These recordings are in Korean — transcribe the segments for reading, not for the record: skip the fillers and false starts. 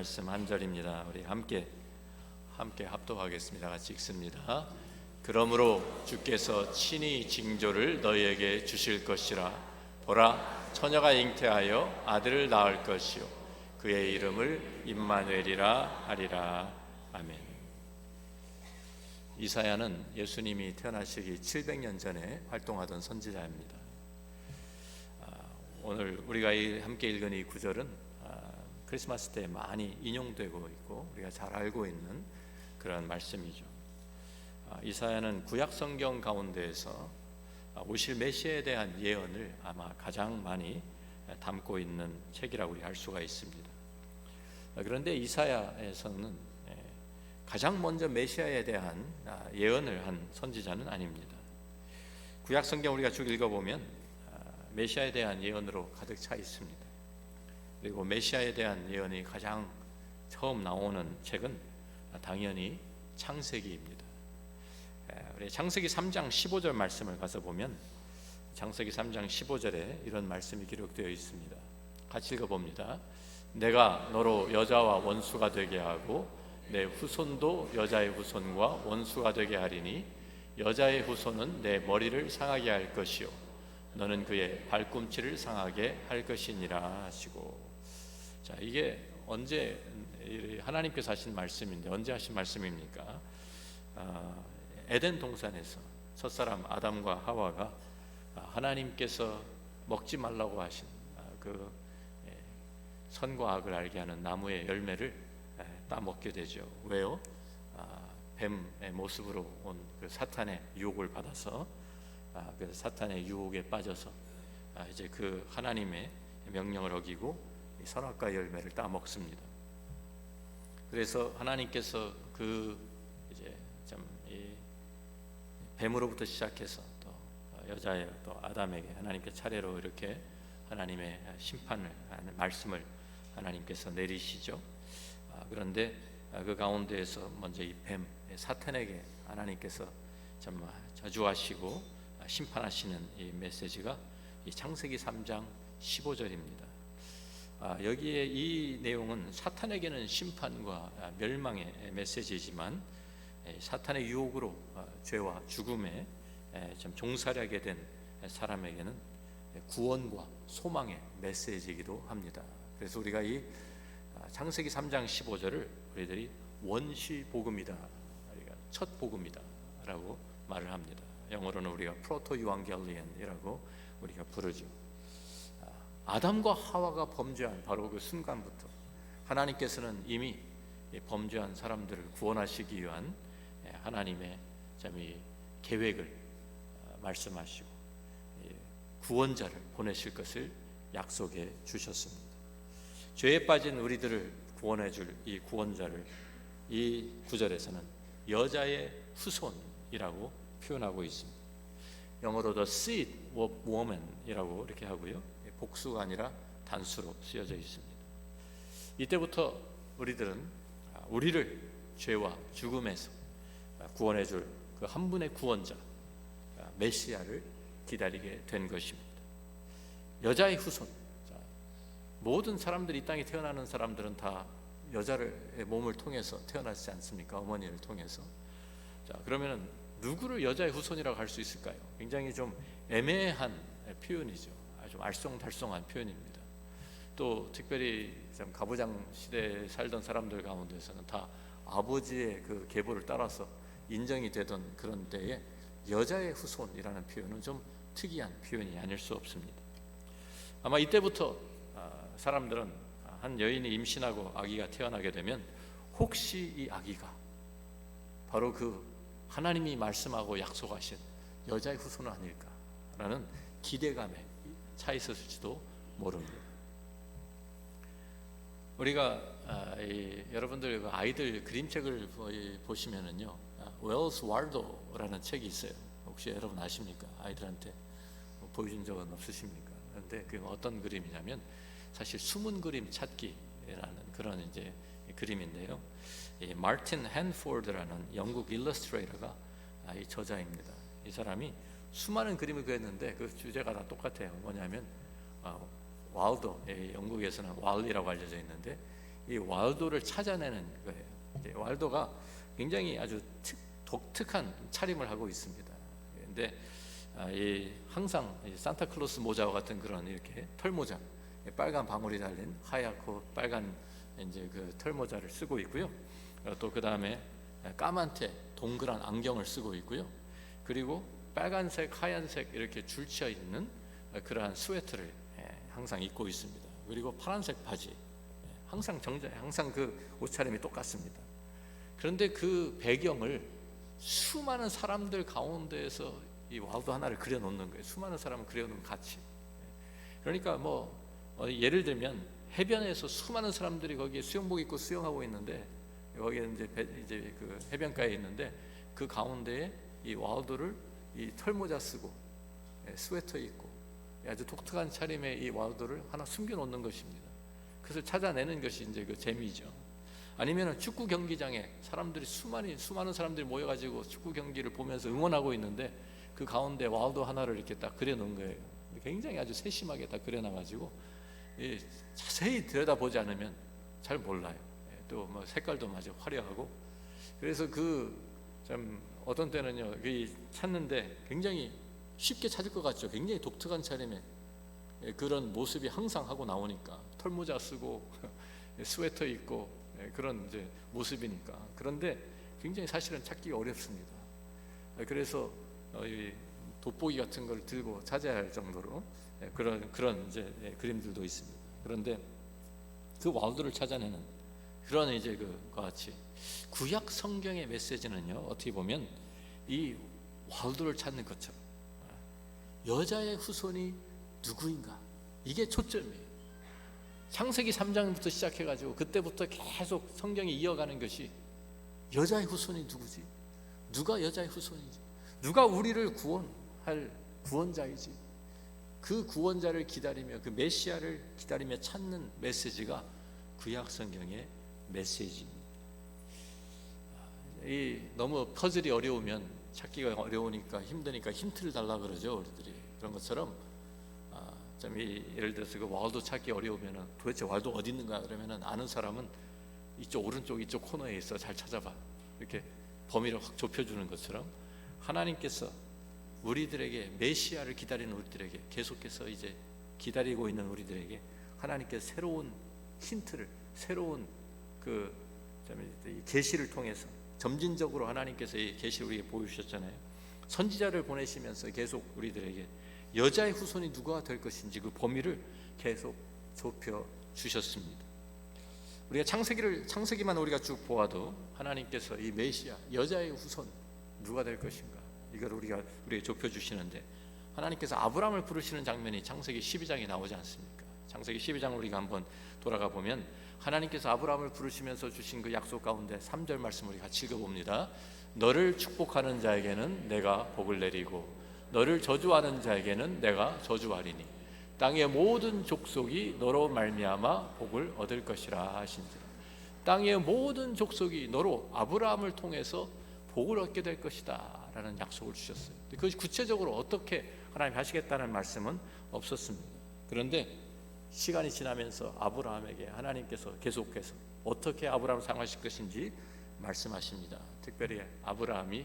말씀 한 절입니다. 우리 함께 합독하겠습니다. 같이 읽습니다. 그러므로 주께서 친히 징조를 너희에게 주실 것이라. 보라, 처녀가 잉태하여 아들을 낳을 것이요 그의 이름을 임마누엘이라 하리라. 아멘. 이사야는 예수님이 태어나시기 700년 전에 활동하던 선지자입니다. 오늘 우리가 함께 읽은 이 구절은 크리스마스 때 많이 인용되고 있고 우리가 잘 알고 있는 그런 말씀이죠. 이사야는 구약 성경 가운데에서 오실 메시아에 대한 예언을 아마 가장 많이 담고 있는 책이라고 우리 알 수가 있습니다. 그런데 이사야에서는 가장 먼저 메시아에 대한 예언을 한 선지자는 아닙니다. 구약 성경 우리가 쭉 읽어보면 메시아에 대한 예언으로 가득 차 있습니다. 그리고 메시아에 대한 예언이 가장 처음 나오는 책은 당연히 창세기입니다. 우리 창세기 3장 15절 말씀을 가서 보면 창세기 3장 15절에 이런 말씀이 기록되어 있습니다. 같이 읽어봅니다. 내가 너로 여자와 원수가 되게 하고 내 후손도 여자의 후손과 원수가 되게 하리니 여자의 후손은 내 머리를 상하게 할 것이요 너는 그의 발꿈치를 상하게 할 것이니라 하시고. 자, 이게 언제 하나님께서 하신 말씀인데 언제 하신 말씀입니까? 에덴 동산에서 첫사람 아담과 하와가 하나님께서 먹지 말라고 하신 그 선과 악을 알게 하는 나무의 열매를 따먹게 되죠. 왜요? 뱀의 모습으로 온 그 사탄의 유혹을 받아서 그래서 사탄의 유혹에 빠져서 이제 그 하나님의 명령을 어기고 선악과의 열매를 따먹습니다. 그래서 하나님께서 그 이제 좀 이 뱀으로부터 시작해서 또 여자의 또 아담에게 하나님께 차례로 이렇게 하나님의 심판을 하는 말씀을 하나님께서 내리시죠. 그런데 그 가운데에서 먼저 이 뱀 사탄에게 하나님께서 좀 저주하시고 심판하시는 이 메시지가 이 창세기 3장 15절입니다. 여기에 이 내용은 사탄에게는 심판과 멸망의 메시지이지만 사탄의 유혹으로 죄와 죽음에 좀 종살이하게 된 사람에게는 구원과 소망의 메시지이기도 합니다. 그래서 우리가 이 창세기 3장 15절을 우리들이 원시 복음이다, 첫 복음이다 라고 말을 합니다. 영어로는 우리가 프로토 유앙겔리언이라고 우리가 부르죠. 아담과 하와가 범죄한 바로 그 순간부터 하나님께서는 이미 범죄한 사람들을 구원하시기 위한 하나님의 이 계획을 말씀하시고 구원자를 보내실 것을 약속해 주셨습니다. 죄에 빠진 우리들을 구원해 줄 이 구원자를 이 구절에서는 여자의 후손이라고 표현하고 있습니다. 영어로 the seed of woman이라고 이렇게 하고요. 복수가 아니라 단수로 쓰여져 있습니다. 이때부터 우리들은 우리를 죄와 죽음에서 구원해 줄 그 한 분의 구원자 메시아를 기다리게 된 것입니다. 여자의 후손. 모든 사람들이 이 땅에 태어나는 사람들은 다 여자의 몸을 통해서 태어나지 않습니까? 어머니를 통해서. 자, 그러면은 누구를 여자의 후손이라고 할 수 있을까요? 굉장히 좀 애매한 표현이죠. 아주 알쏭달쏭한 표현입니다. 또 특별히 좀 가부장 시대에 살던 사람들 가운데서는 다 아버지의 그 계보를 따라서 인정이 되던 그런 때에 여자의 후손이라는 표현은 좀 특이한 표현이 아닐 수 없습니다. 아마 이때부터 사람들은 한 여인이 임신하고 아기가 태어나게 되면 혹시 이 아기가 바로 그 하나님이 말씀하고 약속하신 여자의 후손은 아닐까라는 기대감에 차 있었을지도 모릅니다. 우리가 여러분들 아이들 그림책을 보시면은요, 웰스 와르도라는 책이 있어요. 혹시 여러분 아십니까? 아이들한테 보여준 적은 없으십니까? 그런데 그 어떤 그림이냐면 사실 숨은 그림 찾기라는 그런 이제 그림인데요. 이 마틴 핸포드라는 영국 일러스트레이터가 이 저자입니다. 이 사람이 수많은 그림을 그렸는데 그 주제가 다 똑같아요. 뭐냐면 왈도, 영국에서는 왈리라고 알려져 있는데 이 왈도를 찾아내는 거예요. 왈도가 굉장히 아주 독특한 차림을 하고 있습니다. 그런데 항상 산타클로스 모자와 같은 그런 이렇게 털모자, 빨간 방울이 달린 하얗고 빨간 이제 그 털모자를 쓰고 있고요. 또 그 다음에 까만테 동그란 안경을 쓰고 있고요. 그리고 빨간색, 하얀색 이렇게 줄치어 있는 그러한 스웨터를 항상 입고 있습니다. 그리고 파란색 바지, 항상 그 옷차림이 똑같습니다. 그런데 그 배경을 수많은 사람들 가운데에서 이 왈도 하나를 그려놓는 거예요. 수많은 사람을 그려놓은 가치. 그러니까 예를 들면 해변에서 수많은 사람들이 거기에 수영복 입고 수영하고 있는데, 여기에 이제 그 해변가에 있는데, 그 가운데에 이 왈도를 이 털모자 쓰고 스웨터 입고 아주 독특한 차림의 이 왈도를 하나 숨겨놓는 것입니다. 그것을 찾아내는 것이 이제 그 재미죠. 아니면 축구 경기장에 수많은 사람들이 모여가지고 축구 경기를 보면서 응원하고 있는데, 그 가운데 왈도 하나를 이렇게 딱 그려놓은 거예요. 굉장히 아주 세심하게 딱 그려놔가지고 자세히 들여다보지 않으면 잘 몰라요. 또 색깔도 아주 화려하고, 그래서 참 어떤 때는요, 찾는데 굉장히 쉽게 찾을 것 같죠. 굉장히 독특한 차림의 그런 모습이 항상 하고 나오니까, 털모자 쓰고 스웨터 입고 그런 이제 모습이니까. 그런데 굉장히 사실은 찾기가 어렵습니다. 그래서 돋보기 같은 걸 들고 찾아야 할 정도로 그런 이제 그림들도 있습니다. 그런데 그 왈도를 찾아내는 그런 이제 그와 같이 구약 성경의 메시지는요, 어떻게 보면 이 왈도를 찾는 것처럼 여자의 후손이 누구인가, 이게 초점이에요. 창세기 3장부터 시작해가지고 그때부터 계속 성경이 이어가는 것이 여자의 후손이 누구지? 누가 여자의 후손이지? 누가 우리를 구원할 구원자이지? 그 구원자를 기다리며, 그 메시아를 기다리며 찾는 메시지가 구약 성경의 메시지입니다. 너무 퍼즐이 어려우면, 찾기가 어려우니까 힘드니까 힌트를 달라 그러죠, 우리들이. 그런 것처럼 예를 들어서 그 왈도 찾기 어려우면 도대체 왈도 어디 있는가 그러면은 아는 사람은 이쪽 오른쪽 이쪽 코너에 있어, 잘 찾아봐, 이렇게 범위를 확 좁혀주는 것처럼 하나님께서 우리들에게, 메시아를 기다리는 우리들에게, 계속해서 이제 기다리고 있는 우리들에게 하나님께서 새로운 힌트를, 새로운 계시를 통해서 점진적으로 하나님께서 이 계시를 우리에게 보여주셨잖아요. 선지자를 보내시면서 계속 우리들에게 여자의 후손이 누가 될 것인지 그 범위를 계속 좁혀 주셨습니다. 우리가 창세기만 우리가 쭉 보아도 하나님께서 이 메시아, 여자의 후손 누가 될 것인가, 이걸 우리에게 좁혀 주시는데, 하나님께서 아브라함을 부르시는 장면이 창세기 12장에 나오지 않습니까? 창세기 12장 우리가 한번 돌아가 보면 하나님께서 아브라함을 부르시면서 주신 그 약속 가운데 3절 말씀 우리 같이 읽어봅니다. 너를 축복하는 자에게는 내가 복을 내리고 너를 저주하는 자에게는 내가 저주하리니 땅의 모든 족속이 너로 말미암아 복을 얻을 것이라 하신지라. 땅의 모든 족속이 너로, 아브라함을 통해서 복을 얻게 될 것이다 라는 약속을 주셨어요. 그것이 구체적으로 어떻게 하나님이 하시겠다는 말씀은 없었습니다. 그런데 시간이 지나면서 아브라함에게 하나님께서 계속해서 어떻게 아브라함을 사용하실 것인지 말씀하십니다. 특별히 아브라함이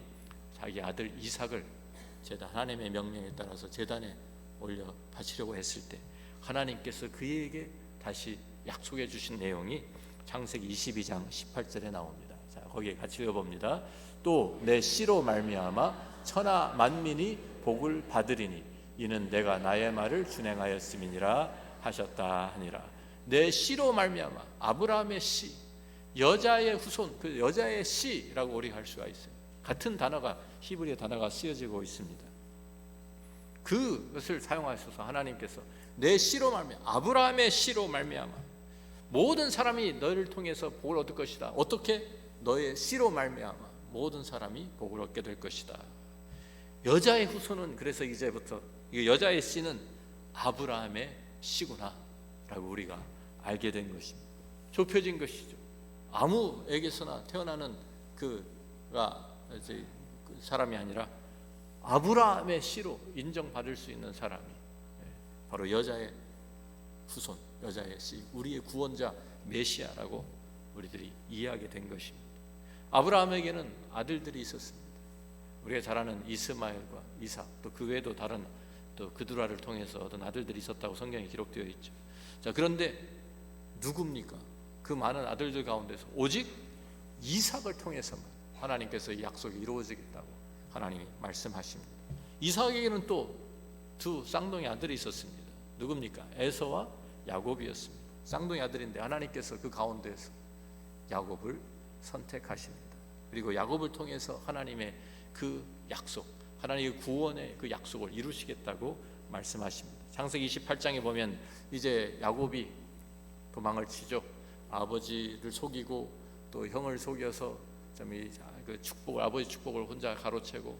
자기 아들 이삭을 하나님의 명령에 따라서 제단에 올려 바치려고 했을 때 하나님께서 그에게 다시 약속해 주신 내용이 창세기 22장 18절에 나옵니다. 자, 거기에 같이 읽어봅니다. 또 내 씨로 말미암아 천하 만민이 복을 받으리니 이는 내가 나의 말을 준행하였음이니라 하셨다 하니라. 내 씨로 말미암아, 아브라함의 씨, 여자의 후손, 그 여자의 씨라고 우리가 할 수가 있어요. 같은 단어가, 히브리어 단어가 쓰여지고 있습니다. 그것을 사용하셔서 하나님께서 내 씨로 말미암아, 아브라함의 씨로 말미암아 모든 사람이 너를 통해서 복을 얻을 것이다. 어떻게? 너의 씨로 말미암아 모든 사람이 복을 얻게 될 것이다. 여자의 후손은, 그래서 이제부터 이 여자의 씨는 아브라함의 씨구나 라고 우리가 알게 된 것입니다. 좁혀진 것이죠. 아무에게서나 태어나는 그가 이제 사람이 아니라 아브라함의 씨로 인정받을 수 있는 사람이 바로 여자의 후손, 여자의 씨, 우리의 구원자 메시아라고 우리들이 이해하게 된 것입니다. 아브라함에게는 아들들이 있었습니다. 우리가 잘 아는 이스마엘과 이삭, 또 그 외에도 다른 또 그두라를 통해서 어떤 아들들이 있었다고 성경에 기록되어 있죠. 자, 그런데 누굽니까? 그 많은 아들들 가운데서 오직 이삭을 통해서만 하나님께서 이 약속이 이루어지겠다고 하나님이 말씀하십니다. 이삭에게는 또 두 쌍둥이 아들이 있었습니다. 누굽니까? 에서와 야곱이었습니다. 쌍둥이 아들인데 하나님께서 그 가운데서 야곱을 선택하십니다. 그리고 야곱을 통해서 하나님의 그 약속, 하나님의 구원의 그 약속을 이루시겠다고 말씀하십니다. 창세기 28장에 보면 이제 야곱이 도망을 치죠. 아버지를 속이고 또 형을 속여서 그 축복을, 아버지 축복을 혼자 가로채고,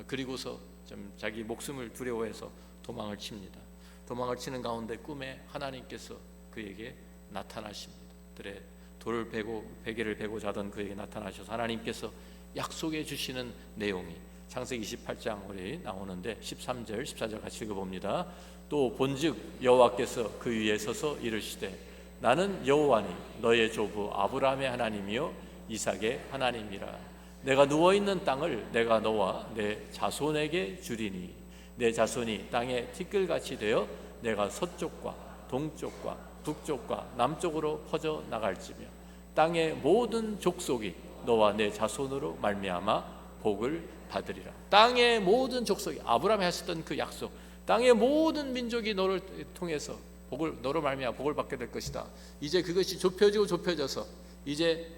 그리고서 좀 자기 목숨을 두려워해서 도망을 칩니다. 도망을 치는 가운데 꿈에 하나님께서 그에게 나타나십니다. 들에 돌을 베고 베개를 베고 자던 그에게 나타나셔서 하나님께서 약속해 주시는 내용이 창세기 28장 우리 나오는데 13절 14절 같이 읽어봅니다. 또 본즉 여호와께서 그 위에 서서 이르시되 나는 여호와니 너의 조부 아브라함의 하나님이요 이삭의 하나님이라. 내가 누워있는 땅을 내가 너와 내 자손에게 주리니 내 자손이 땅에 티끌같이 되어 내가 서쪽과 동쪽과 북쪽과 남쪽으로 퍼져 나갈지며 땅의 모든 족속이 너와 내 자손으로 말미암아 복을 받으리라. 땅의 모든 족속이, 아브라함이 하셨던 그 약속, 땅의 모든 민족이 너를 통해서 복을, 너로 말미암아 복을 받게 될 것이다. 이제 그것이 좁혀져서 이제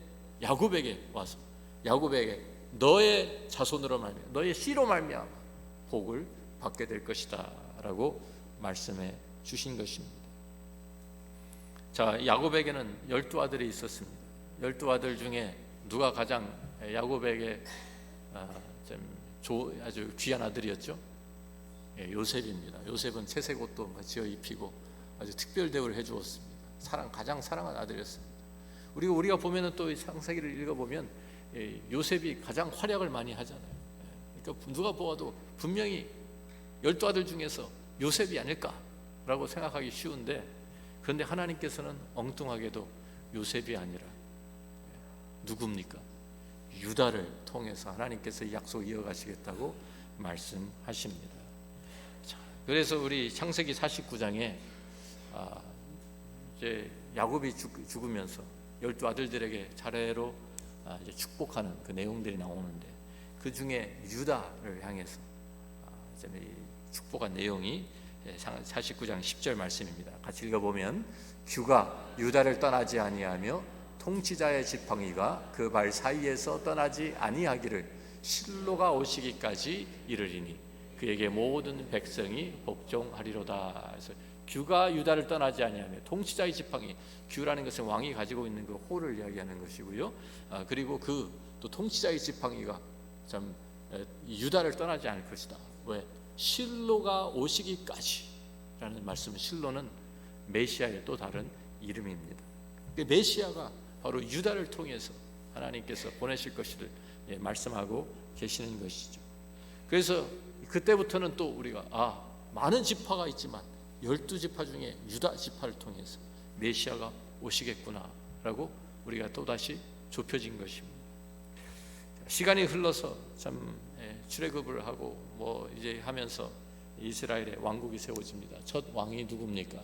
야곱에게 와서 야곱에게 너의 자손으로 말미암아 너의 씨로 말미암아 복을 받게 될 것이다 라고 말씀해 주신 것입니다. 자, 야곱에게는 12아들이 있었습니다. 12아들 중에 누가 가장 야곱에게 아주 귀한 아들이었죠? 요셉입니다. 요셉은 채색 옷도 지어 입히고 아주 특별 대우를 해주었습니다. 가장 사랑한 아들이었습니다. 우리가 보면은 또 창세기를 읽어보면 요셉이 가장 활약을 많이 하잖아요. 그러니까 누가 보아도 분명히 12아들 중에서 요셉이 아닐까라고 생각하기 쉬운데, 그런데 하나님께서는 엉뚱하게도 요셉이 아니라 누굽니까? 유다를 통해서 하나님께서 이 약속을 이어가시겠다고 말씀하십니다. 자, 그래서 우리 창세기 49장에 이제 야곱이 죽으면서 12아들들에게 차례로 이제 축복하는 그 내용들이 나오는데, 그 중에 유다를 향해서 축복한 내용이 49장 10절 말씀입니다. 같이 읽어보면 규가 유다를 떠나지 아니하며 통치자의 지팡이가 그 발 사이에서 떠나지 아니하기를 실로가 오시기까지 이르리니 그에게 모든 백성이 복종하리로다. 그래서 규가 유다를 떠나지 아니하며 통치자의 지팡이, 규라는 것은 왕이 가지고 있는 그 호를 이야기하는 것이고요. 그리고 그 또 통치자의 지팡이가 참 유다를 떠나지 않을 것이다. 왜? 실로가 오시기까지라는 말씀은, 실로는 메시아의 또 다른 이름입니다. 메시아가 바로 유다를 통해서 하나님께서 보내실 것을 말씀하고 계시는 것이죠. 그래서 그때부터는 또 우리가 많은 지파가 있지만 12지파 중에 유다 지파를 통해서 메시아가 오시겠구나라고 우리가 또다시 좁혀진 것입니다. 시간이 흘러서 참 출애굽을 하고 뭐 이제 하면서 이스라엘의 왕국이 세워집니다. 첫 왕이 누굽니까?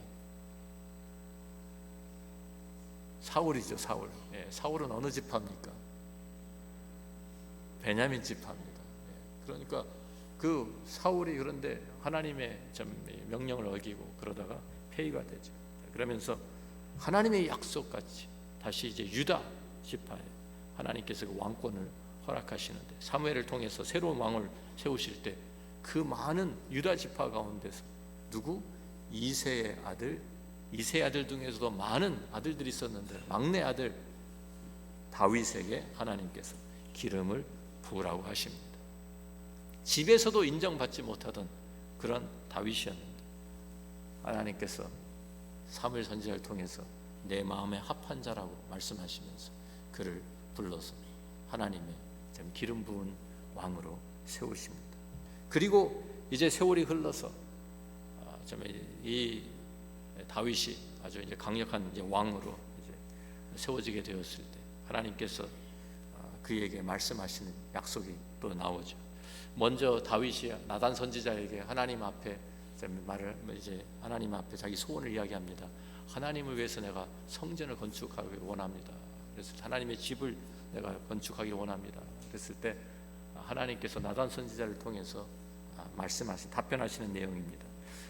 사울이죠. 사울. 사울은 어느 지파입니까? 베냐민 지파입니다. 그러니까 그 사울이 그런데 하나님의 명령을 어기고 그러다가 폐위가 되죠. 그러면서 하나님의 약속같이 다시 이제 유다 지파에 하나님께서 그 왕권을 허락하시는데, 사무엘을 통해서 새로운 왕을 세우실 때 그 많은 유다 지파 가운데서 누구? 이새의 아들 중에서도 많은 아들들이 있었는데 막내 아들 다윗에게 하나님께서 기름을 부으라고 하십니다. 집에서도 인정받지 못하던 그런 다윗이었는데 하나님께서 사무엘 선지자를 통해서 내 마음에 합한 자라고 말씀하시면서 그를 불러서 하나님의 기름 부은 왕으로 세우십니다. 그리고 이제 세월이 흘러서 이 다윗이 아주 이제 강력한 이제 왕으로 이제 세워지게 되었을 때 하나님께서 그에게 말씀하시는 약속이 또 나오죠. 먼저 다윗이 나단 선지자에게 하나님 앞에 하나님 앞에 자기 소원을 이야기합니다. 하나님을 위해서 내가 성전을 건축하기를 원합니다. 그래서 하나님의 집을 내가 건축하기를 원합니다. 그랬을 때 하나님께서 나단 선지자를 통해서 답변하시는 내용입니다.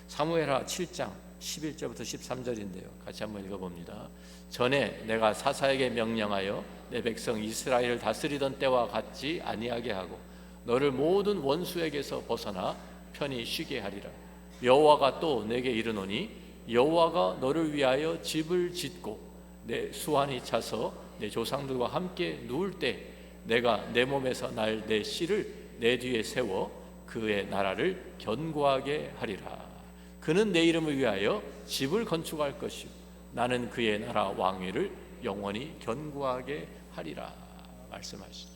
사무엘하 7장 11절부터 13절인데요. 같이 한번 읽어봅니다. 전에 내가 사사에게 명령하여 내 백성 이스라엘을 다스리던 때와 같지 아니하게 하고 너를 모든 원수에게서 벗어나 편히 쉬게 하리라. 여호와가 또 내게 이르노니 여호와가 너를 위하여 집을 짓고 내 수완이 차서 내 조상들과 함께 누울 때 내가 내 몸에서 날 내 씨를 내 뒤에 세워 그의 나라를 견고하게 하리라. 그는 내 이름을 위하여 집을 건축할 것이요 나는 그의 나라 왕위를 영원히 견고하게 하리라 말씀하시죠.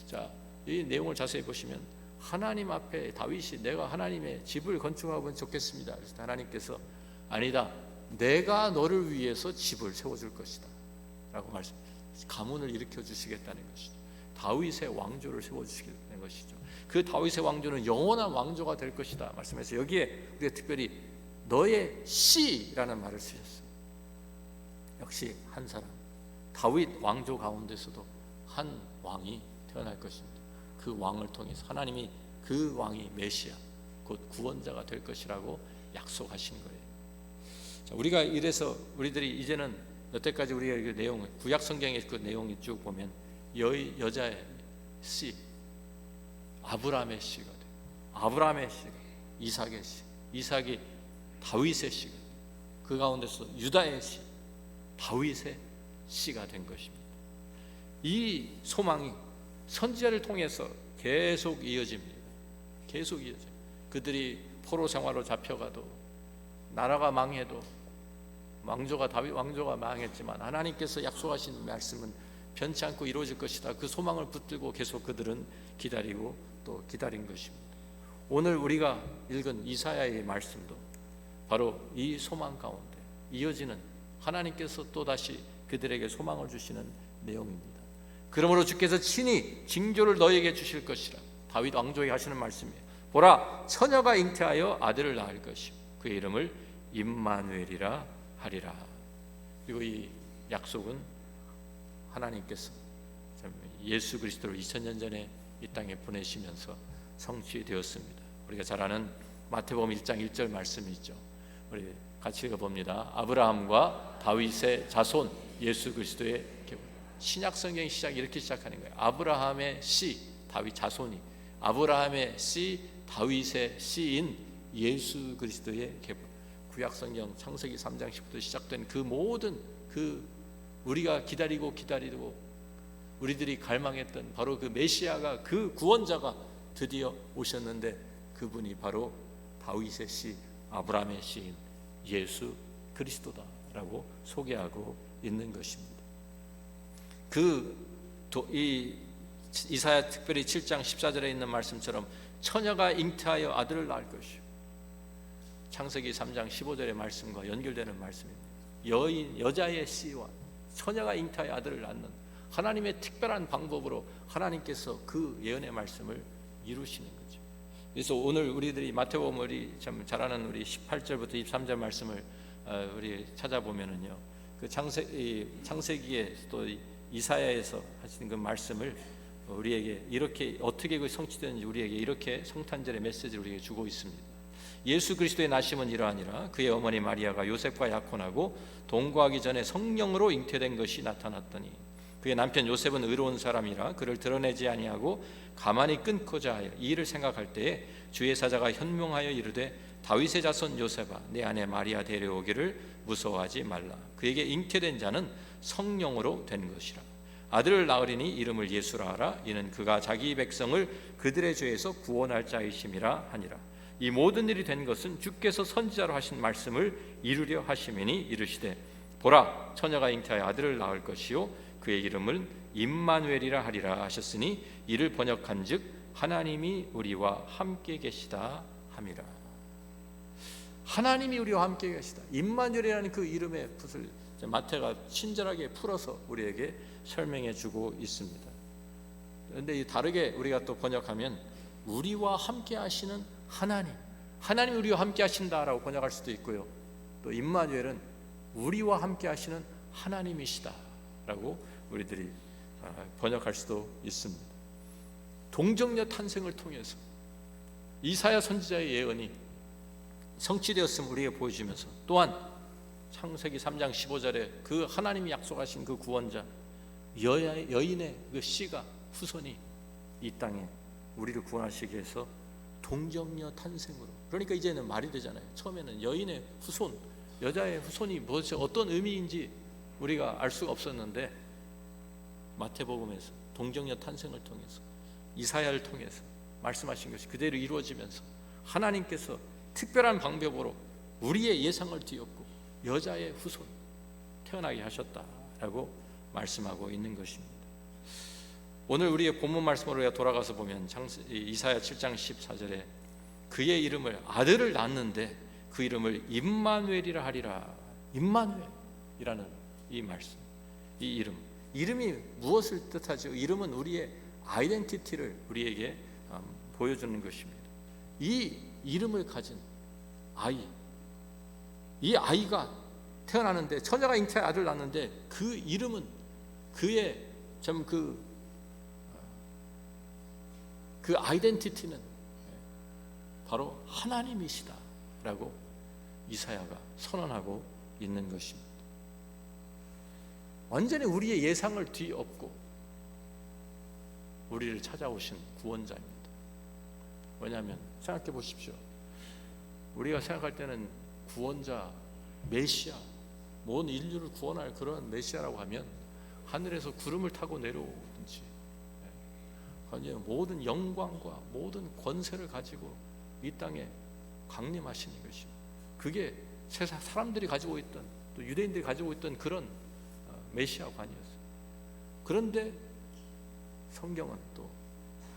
자, 이 내용을 자세히 보시면 하나님 앞에 다윗이 내가 하나님의 집을 건축하면 좋겠습니다. 그래서 하나님께서 아니다, 내가 너를 위해서 집을 세워줄 것이다 라고 가문을 일으켜 주시겠다는 것이죠. 다윗의 왕조를 세워주시겠다는 것이죠. 그 다윗의 왕조는 영원한 왕조가 될 것이다 말씀해서 여기에 우리가 특별히 너의 씨라는 말을 쓰셨어요. 역시 한 사람, 다윗 왕조 가운데서도 한 왕이 태어날 것입니다. 그 왕을 통해서 하나님이 그 왕이 메시아 곧 구원자가 될 것이라고 약속하신 거예요. 자, 우리가 이래서 우리들이 이제는 여태까지 우리가 그 내용, 구약 성경의 그 내용이 쭉 보면 여자의 씨, 아브라함의 씨가 돼. 아브라함의 씨가 이삭의 씨, 이삭이 다윗의 씨가, 그 가운데서 유다의 씨, 다윗의 씨가 된 것입니다. 이 소망이 선지자를 통해서 계속 이어집니다. 계속 이어져요. 그들이 포로 생활로 잡혀가도 나라가 망해도 다윗 왕조가 망했지만 하나님께서 약속하신 말씀은 변치 않고 이루어질 것이다. 그 소망을 붙들고 계속 그들은 기다리고 또 기다린 것입니다. 오늘 우리가 읽은 이사야의 말씀도 바로 이 소망 가운데 이어지는 하나님께서 또다시 그들에게 소망을 주시는 내용입니다. 그러므로 주께서 친히 징조를 너에게 주실 것이라 다윗 왕조에게 하시는 말씀이에요. 보라, 처녀가 잉태하여 아들을 낳을 것이요 그의 이름을 임마누엘이라 하리라. 그리고 이 약속은 하나님께서 예수 그리스도를 2000년 전에 이 땅에 보내시면서 성취되었습니다. 우리가 잘 아는 마태복음 1장 1절 말씀이 있죠. 우리 같이 읽어봅니다. 아브라함과 다윗의 자손 예수 그리스도의 계보. 신약 성경 시작 이렇게 시작하는 거예요. 아브라함의 씨 다윗 자손이 아브라함의 씨 다윗의 씨인 예수 그리스도의 계보. 구약 성경 창세기 3장 10부터 시작된 그 모든 그 우리가 기다리고 우리들이 갈망했던 바로 그 메시아가 그 구원자가 드디어 오셨는데 그분이 바로 다윗의 씨 아브라함의 씨인 예수 그리스도다라고 소개하고 있는 것입니다. 이 이사야 특별히 7장 14절에 있는 말씀처럼 처녀가 잉태하여 아들을 낳을 것이요 창세기 3장 15절의 말씀과 연결되는 말씀입니다. 여자의 씨와 처녀가 잉태하여 아들을 낳는 하나님의 특별한 방법으로 하나님께서 그 예언의 말씀을 이루시는 거죠. 그래서 오늘 우리들이 마태복음 우리 참 잘 아는 우리 18절부터 23절 말씀을 우리 찾아보면은요, 그 창세기에 또 이사야에서 하시는 그 말씀을 우리에게 이렇게 어떻게 그 성취되는지 우리에게 이렇게 성탄절의 메시지를 우리에게 주고 있습니다. 예수 그리스도의 나심은 이러하니라. 그의 어머니 마리아가 요셉과 약혼하고 동거하기 전에 성령으로 잉태된 것이 나타났더니 그의 남편 요셉은 의로운 사람이라 그를 드러내지 아니하고 가만히 끊고자 하여 이 일을 생각할 때에 주의 사자가 현명하여 이르되 다윗의 자손 요셉아 내 아내 마리아 데려오기를 무서워하지 말라. 그에게 잉태된 자는 성령으로 된 것이라. 아들을 낳으리니 이름을 예수라 하라. 이는 그가 자기 백성을 그들의 죄에서 구원할 자이심이라 하니라. 이 모든 일이 된 것은 주께서 선지자로 하신 말씀을 이루려 하심이니 이르시되 보라 처녀가 잉태하여 아들을 낳을 것이요 그의 이름은 임마누엘이라 하리라 하셨으니 이를 번역한즉 하나님이 우리와 함께 계시다 함이라. 하나님이 우리와 함께 계시다. 임마누엘이라는 그 이름의 뜻을 마태가 친절하게 풀어서 우리에게 설명해 주고 있습니다. 그런데 다르게 우리가 또 번역하면 우리와 함께 하시는 하나님 우리와 함께 하신다라고 번역할 수도 있고요. 또 임마누엘은 우리와 함께 하시는 하나님이시다라고 우리들이 번역할 수도 있습니다. 동정녀 탄생을 통해서 이사야 선지자의 예언이 성취되었음을 우리에게 보여주면서, 또한 창세기 3장 15절에 그 하나님이 약속하신 그 구원자 여인의 그 씨가 후손이 이 땅에 우리를 구원하시기 위해서 동정녀 탄생으로, 그러니까 이제는 말이 되잖아요. 처음에는 여인의 후손, 여자의 후손이 무엇이 어떤 의미인지 우리가 알 수가 없었는데 마태복음에서 동정녀 탄생을 통해서 이사야를 통해서 말씀하신 것이 그대로 이루어지면서 하나님께서 특별한 방법으로 우리의 예상을 뒤엎고 여자의 후손 태어나게 하셨다라고 말씀하고 있는 것입니다. 오늘 우리의 본문 말씀으로 우리가 돌아가서 보면 이사야 7장 14절에 그의 이름을, 아들을 낳았는데 그 이름을 임마누엘이라 하리라. 임마누엘이라는 이 말씀, 이 이름이 무엇을 뜻하죠? 이름은 우리의 아이덴티티를 우리에게 보여주는 것입니다. 이 이름을 가진 아이, 이 아이가 태어나는데, 처녀가 잉태한 아들을 낳는데 그 이름은 그의 그 아이덴티티는 바로 하나님이시다라고 이사야가 선언하고 있는 것입니다. 완전히 우리의 예상을 뒤엎고 우리를 찾아오신 구원자입니다. 왜냐하면 생각해 보십시오. 우리가 생각할 때는 구원자, 메시아, 온 인류를 구원할 그런 메시아라고 하면 하늘에서 구름을 타고 내려오든지 모든 영광과 모든 권세를 가지고 이 땅에 강림하시는 것입니다. 그게 세상 사람들이 가지고 있던, 또 유대인들이 가지고 있던 그런 메시아관이었어요. 그런데 성경은 또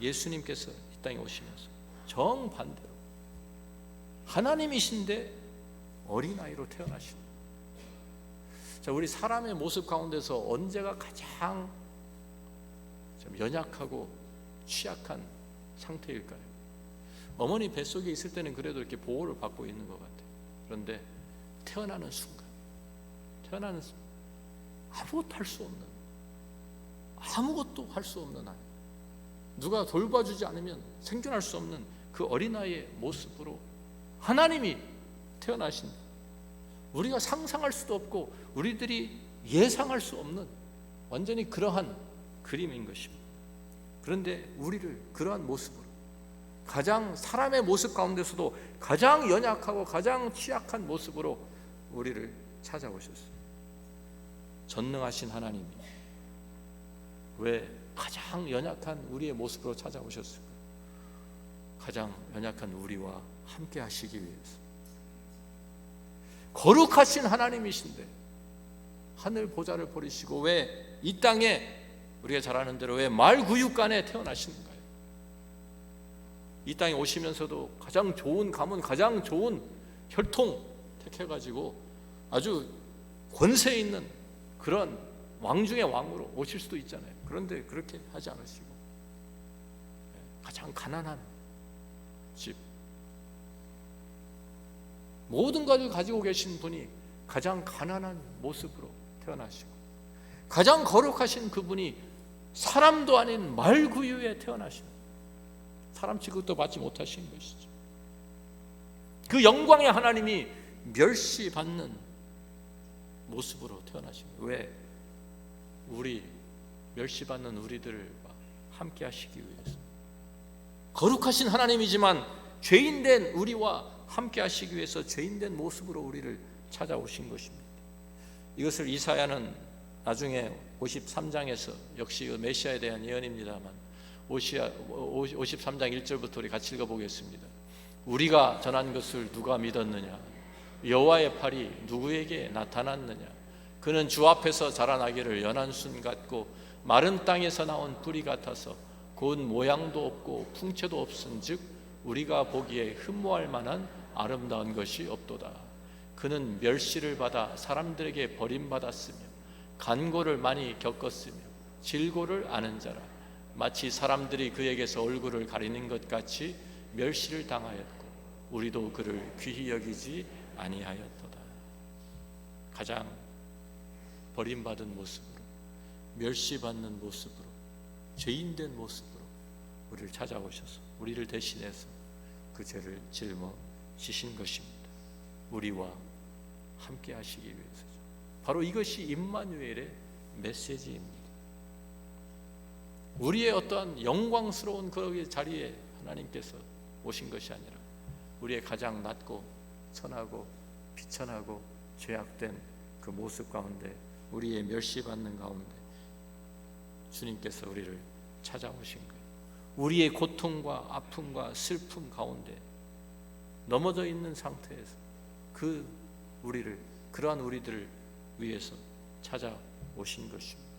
예수님께서 이 땅에 오시면서 정반대로 하나님이신데 어린아이로 태어나신, 자, 우리 사람의 모습 가운데서 언제가 가장 좀 연약하고 취약한 상태일까요? 어머니 뱃속에 있을 때는 그래도 이렇게 보호를 받고 있는 것 같아요. 그런데 태어나는 순간 아무것도 할 수 없는 아이, 누가 돌봐주지 않으면 생존할 수 없는 그 어린아이의 모습으로 하나님이 태어나신다. 우리가 상상할 수도 없고 우리들이 예상할 수 없는 완전히 그러한 그림인 것입니다. 그런데 우리를 그러한 모습으로, 가장 사람의 모습 가운데서도 가장 연약하고 가장 취약한 모습으로 우리를 찾아오셨어요. 전능하신 하나님이 왜 가장 연약한 우리의 모습으로 찾아오셨을까? 가장 연약한 우리와 함께 하시기 위해서. 거룩하신 하나님이신데 하늘 보좌를 버리시고 왜 이 땅에, 우리가 잘 아는 대로 왜 말구육간에 태어나시는가요? 이 땅에 오시면서도 가장 좋은 가문, 가장 좋은 혈통 택해가지고 아주 권세 있는 그런 왕 중의 왕으로 오실 수도 있잖아요. 그런데 그렇게 하지 않으시고 가장 가난한 집, 모든 것을 가지고 계신 분이 가장 가난한 모습으로 태어나시고, 가장 거룩하신 그분이 사람도 아닌 말구유에 태어나신, 사람 취급도 받지 못하신 것이죠. 그 영광의 하나님이 멸시받는 모습으로 태어나신 거예요. 왜? 우리 멸시받는 우리들과 함께 하시기 위해서. 거룩하신 하나님이지만 죄인된 우리와 함께 하시기 위해서 죄인된 모습으로 우리를 찾아오신 것입니다. 이것을 이사야는 나중에 53장에서 역시 메시아에 대한 예언입니다만 53장 1절부터 우리 같이 읽어보겠습니다. 우리가 전한 것을 누가 믿었느냐? 여호와의 팔이 누구에게 나타났느냐? 그는 주 앞에서 자라나기를 연한 순 같고 마른 땅에서 나온 뿌리 같아서 곧 모양도 없고 풍채도 없은즉 우리가 보기에 흠모할 만한 아름다운 것이 없도다. 그는 멸시를 받아 사람들에게 버림받았으며 간고를 많이 겪었으며 질고를 아는 자라. 마치 사람들이 그에게서 얼굴을 가리는 것 같이 멸시를 당하였고 우리도 그를 귀히 여기지 아니하였도다. 가장 버림받은 모습으로, 멸시받는 모습으로, 죄인된 모습으로 우리를 찾아오셔서 우리를 대신해서 그 죄를 짊어지신 것입니다. 우리와 함께 하시기 위해서죠. 바로 이것이 임마누엘의 메시지입니다. 우리의 어떠한 영광스러운 그 자리에 하나님께서 오신 것이 아니라 우리의 가장 낮고 천하고 비천하고 죄악된 그 모습 가운데, 우리의 멸시받는 가운데 주님께서 우리를 찾아오신 거예요. 우리의 고통과 아픔과 슬픔 가운데 넘어져 있는 상태에서 그러한 우리들을 위해서 찾아오신 것입니다.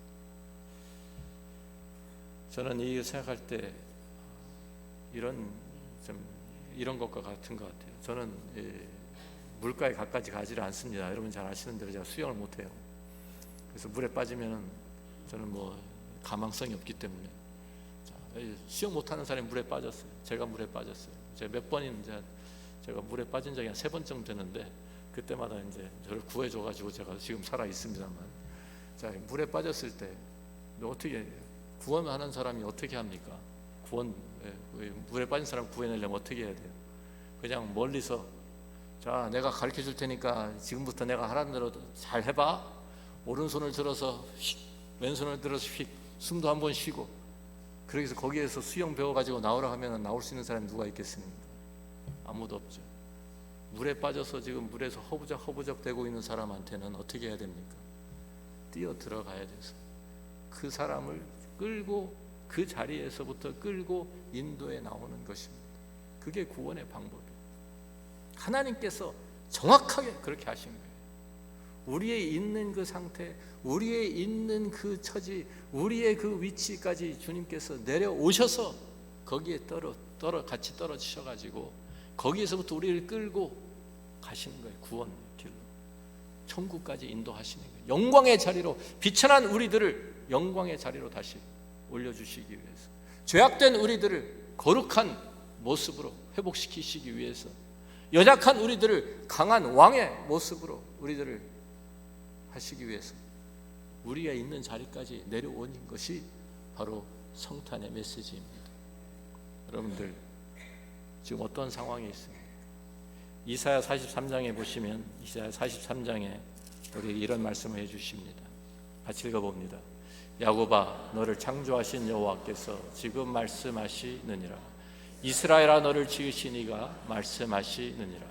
저는 이 생각할 때 이런 것과 같은 것 같아요. 저는 물가에 가까이 가지를 않습니다. 여러분 잘 아시는 대로 제가 수영을 못해요. 그래서 물에 빠지면은 저는 가망성이 없기 때문에 수영 못하는 사람이 물에 빠졌어요. 제가 물에 빠졌어요. 제가 몇 번인 제가 물에 빠진 적이 한 3번 정도 되는데 그때마다 이제 저를 구해줘가지고 제가 지금 살아 있습니다만, 자, 물에 빠졌을 때 어떻게 구원하는 사람이 어떻게 합니까? 물에 빠진 사람 구해내려면 어떻게 해야 돼요? 그냥 멀리서 자, 내가 가르쳐 줄 테니까 지금부터 내가 하라는 대로 잘 해봐. 오른손을 들어서 휙, 왼손을 들어서 휙, 숨도 한번 쉬고. 그래서 거기에서 수영 배워가지고 나오라 하면 나올 수 있는 사람이 누가 있겠습니까? 아무도 없죠. 물에 빠져서 지금 물에서 허부적 되고 있는 사람한테는 어떻게 해야 됩니까? 뛰어 들어가야 돼서 그 사람을 끌고 그 자리에서부터 끌고 인도해 나오는 것입니다. 그게 구원의 방법이에요. 하나님께서 정확하게 그렇게 하신 거예요. 우리의 있는 그 상태, 우리의 있는 그 처지, 우리의 그 위치까지 주님께서 내려오셔서 거기에 같이 떨어지셔가지고 거기에서부터 우리를 끌고 가시는 거예요. 구원 길로 천국까지 인도하시는 거예요. 영광의 자리로, 비천한 우리들을 영광의 자리로 다시 올려주시기 위해서, 죄악된 우리들을 거룩한 모습으로 회복시키시기 위해서, 연약한 우리들을 강한 왕의 모습으로 우리들을 하시기 위해서 우리가 있는 자리까지 내려오는 것이 바로 성탄의 메시지입니다. 여러분들 지금 어떤 상황에 있습니까? 이사야 43장에 보시면 이사야 43장에 우리 이런 말씀을 해주십니다. 같이 읽어봅니다. 야곱아, 너를 창조하신 여호와께서 지금 말씀하시느니라. 이스라엘아, 너를 지으신 이가 말씀하시느니라.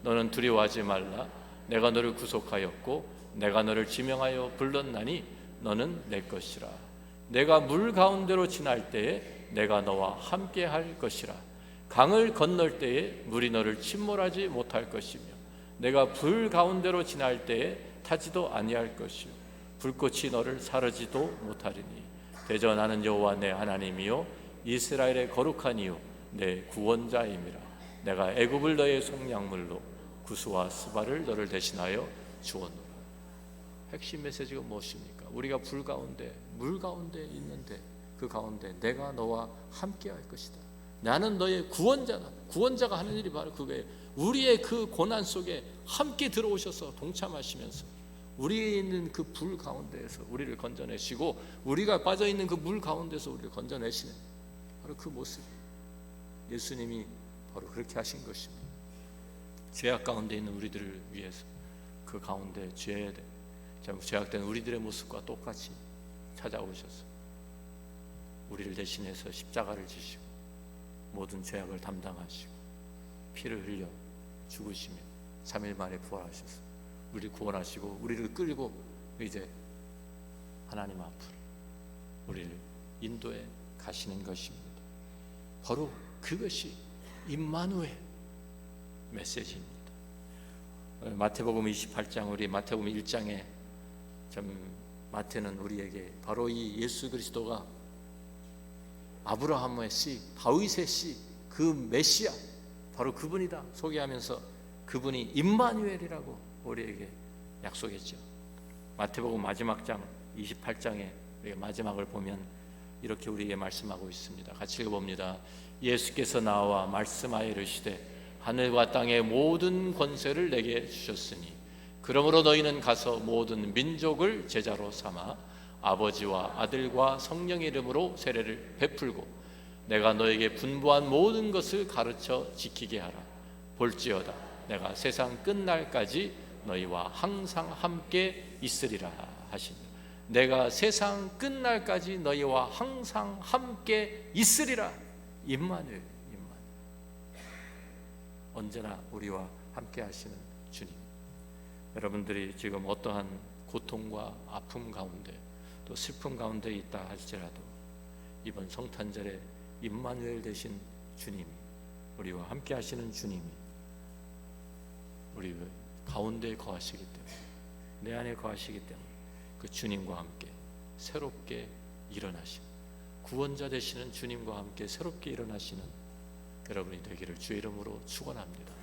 너는 두려워하지 말라. 내가 너를 구속하였고 내가 너를 지명하여 불렀나니 너는 내 것이라. 내가 물 가운데로 지날 때에 내가 너와 함께 할 것이라. 강을 건널 때에 물이 너를 침몰하지 못할 것이며 내가 불 가운데로 지날 때에 타지도 아니할 것이요 불꽃이 너를 사르지도 못하리니 대저 나는 여호와 내 하나님이요 이스라엘의 거룩한 이요 내 구원자임이라. 내가 애굽을 너의 속량물로 구스와 스바를 너를 대신하여 주었노라. 핵심 메시지가 무엇입니까? 우리가 불 가운데, 물 가운데 있는데 그 가운데 내가 너와 함께 할 것이다. 나는 너의 구원자다. 구원자가 하는 일이 바로 그거예요. 우리의 그 고난 속에 함께 들어오셔서 동참하시면서 우리에 있는 그 불 가운데에서 우리를 건져내시고 우리가 빠져있는 그 물 가운데서 우리를 건져내시는 바로 그 모습, 예수님이 바로 그렇게 하신 것입니다. 죄악 가운데 있는 우리들을 위해서 그 가운데 죄악된 우리들의 모습과 똑같이 찾아오셔서 우리를 대신해서 십자가를 지시고 모든 죄악을 담당하시고 피를 흘려 죽으시며 3일 만에 부활하셔서 우리를 구원하시고 우리를 끌고 이제 하나님 앞으로 우리를 인도해 가시는 것입니다. 바로 그것이 임마누엘 메시지입니다. 마태복음 28장, 우리 마태복음 1장에 마태는 우리에게 바로 이 예수 그리스도가 아브라함의 씨, 다윗의 씨, 그 메시아 바로 그분이다 소개하면서 그분이 임마누엘이라고 우리에게 약속했죠. 마태복음 마지막 장 28장에 우리가 마지막을 보면 이렇게 우리에게 말씀하고 있습니다. 같이 읽어봅니다. 예수께서 나와 말씀하여 이르시되 하늘과 땅의 모든 권세를 내게 주셨으니 그러므로 너희는 가서 모든 민족을 제자로 삼아 아버지와 아들과 성령의 이름으로 세례를 베풀고 내가 너에게 분부한 모든 것을 가르쳐 지키게 하라. 볼지어다 내가 세상 끝날까지 너희와 항상 함께 있으리라 하시니 내가 세상 끝날까지 너희와 항상 함께 있으리라. 임마누엘, 언제나 우리와 함께 하시는 주님. 여러분들이 지금 어떠한 고통과 아픔 가운데 또 슬픔 가운데 있다 할지라도 이번 성탄절에 임마누엘 되신 주님이, 우리와 함께 하시는 주님이 우리 가운데 거하시기 때문에, 내 안에 거하시기 때문에 그 주님과 함께 새롭게 일어나신, 구원자 되시는 주님과 함께 새롭게 일어나시는 여러분이 되기를 주의 이름으로 축원합니다.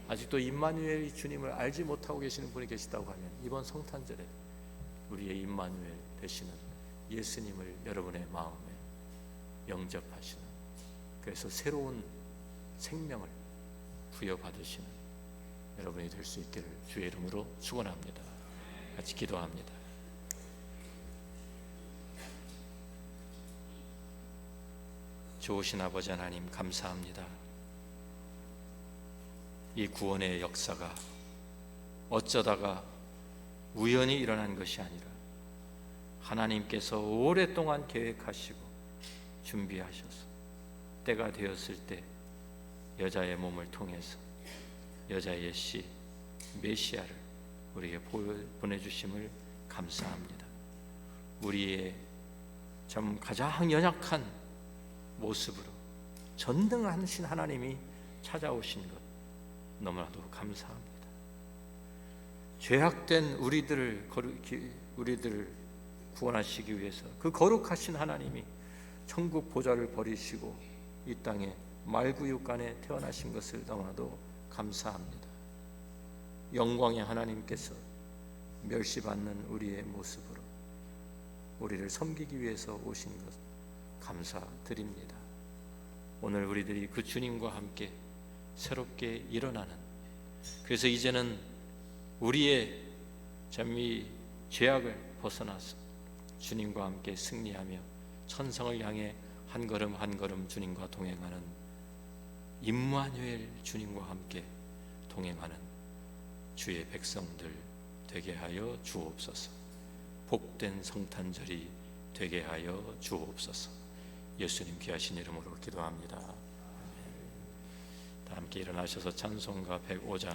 아직도 임마누엘 주님을 알지 못하고 계시는 분이 계시다고 하면 이번 성탄절에 우리의 임마누엘 되시는 예수님을 여러분의 마음에 영접하시는, 그래서 새로운 생명을 부여받으시는 여러분이 될 수 있기를 주의 이름으로 축원합니다. 같이 기도합니다. 좋으신 아버지 하나님, 감사합니다. 이 구원의 역사가 어쩌다가 우연히 일어난 것이 아니라 하나님께서 오랫동안 계획하시고 준비하셔서 때가 되었을 때 여자의 몸을 통해서 여자의 씨 메시아를 우리에게 보내주심을 감사합니다. 우리의 참 가장 연약한 모습으로 전능하신 하나님이 찾아오신 것 너무나도 감사합니다. 죄악된 우리들을 구원하시기 위해서 그 거룩하신 하나님이 천국 보좌를 버리시고 이 땅에 말구육간에 태어나신 것을 너무나도 감사합니다. 영광의 하나님께서 멸시받는 우리의 모습으로 우리를 섬기기 위해서 오신 것 감사드립니다. 오늘 우리들이 그 주님과 함께 새롭게 일어나는, 그래서 이제는 우리의 이 죄악을 벗어나서 주님과 함께 승리하며 천성을 향해 한 걸음 한 걸음 주님과 동행하는 임마누엘 주님과 함께 동행하는 주의 백성들 되게 하여 주옵소서. 복된 성탄절이 되게 하여 주옵소서. 예수님 귀하신 이름으로 기도합니다. 다 함께 일어나셔서 찬송가 105장